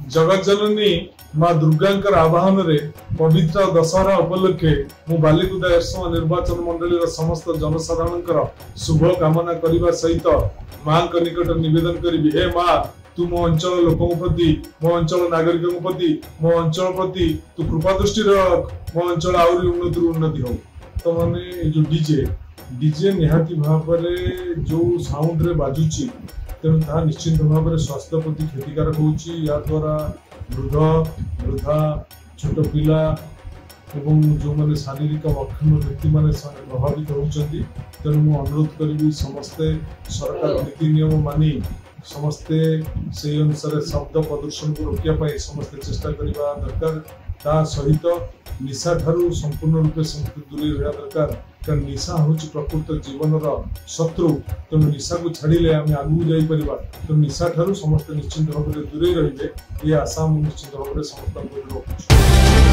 जगत जननी माँ दुर्गांकर आह्वान रे पवित्र दशहरा उपलक्षे मु बालिकुदा एरसमा निर्वाचन मंडली समस्त जनसाधारण शुभ कामना करने सहित माँ निकट निवेदन करी हे माँ तू मो अंचल लोकों प्रति मो अंचल नागरिकों प्रति मो अंचल प्रति तू कृपा दृष्टि रख मो अंचल आहरी उन्नति हो। तो माने जो डीजे निहाती भाव में जो साउंड रे बाजुची तेणु ता निश्चित भाव में स्वास्थ्य प्रति क्षतिकारक होची। या द्वारा वृद्धा छोट पिला एवं जो माने शारीरिक अक्षम व्यक्ति माने प्रभावित होउचंती। तेणु मु अनुरोध करी समस्ते सरकार नीति नियम मानी समस्ते से अनुसार शब्द प्रदूषण को रोकिया समस्ते चेष्टा करने दरकार। ता सहित निशा ठारू संपूर्ण रूपे समस्ते दूरी रहा दरकार कारण निशा हूँ प्रकृत जीवन शत्रु। तेणु निशा को छाड़िले आम आगू जापर तेणु निशा ठारू समस्ते निश्चिंत भाव में दूरे रही ये आशा निश्चित भाव में समस्त रखुच्छे।